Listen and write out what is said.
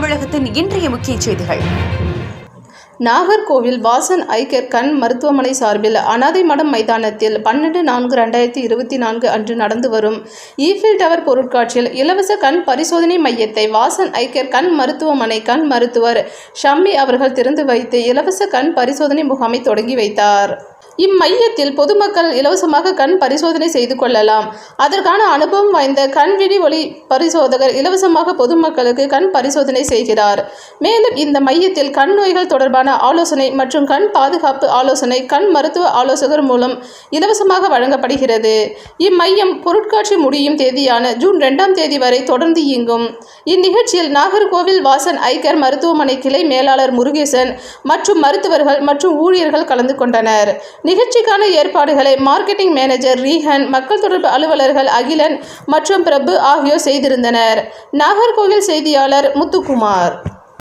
தமிழகத்தின் இன்றைய முக்கிய செய்திகள். நாகர்கோவில் வாசன் ஐ கேர் கண் மருத்துவமனை சார்பில் அனாதை மடம் மைதானத்தில் 12/4/2024 அன்று நடந்து வரும் ஈஃபில் டவர் பொருட்காட்சியில் இலவச கண் பரிசோதனை மையத்தை வாசன் ஐ கேர் கண் மருத்துவமனை கண் மருத்துவர் ஷம்மி அவர்கள் திறந்து வைத்து இலவச கண் பரிசோதனை முகாமை தொடங்கி வைத்தார். இம்மையத்தில் பொதுமக்கள் இலவசமாக கண் பரிசோதனை செய்து கொள்ளலாம். அதற்கான அனுபவம் வாய்ந்த கண்விழி ஒளி பரிசோதகர் இலவசமாக பொதுமக்களுக்கு கண் பரிசோதனை செய்கிறார். மேலும் இந்த மையத்தில் கண் நோய்கள் தொடர்பான ஆலோசனை மற்றும் கண் பாதுகாப்பு ஆலோசனை கண் மருத்துவ ஆலோசகர் மூலம் இலவசமாக வழங்கப்படுகிறது. இம்மையம் பொருட்காட்சி முடியும் தேதியான ஜூன் 2ஆம் தேதி வரை தொடர்ந்து இயங்கும். இந்நிகழ்ச்சியில் நாகர்கோவில் வாசன் ஐ கேர் மருத்துவமனை கிளை மேலாளர் முருகேசன் மற்றும் மருத்துவர்கள் மற்றும் ஊழியர்கள் கலந்து கொண்டனர். நிகழ்ச்சிக்கான ஏற்பாடுகளை மார்க்கெட்டிங் மேனேஜர் ரீஹன், மக்கள் தொடர்பு அலுவலர்கள் அகிலன் மற்றும் பிரபு ஆகியோர் செய்திருந்தனர். நாகர்கோவில் செய்தியாளர் முத்துக்குமார்.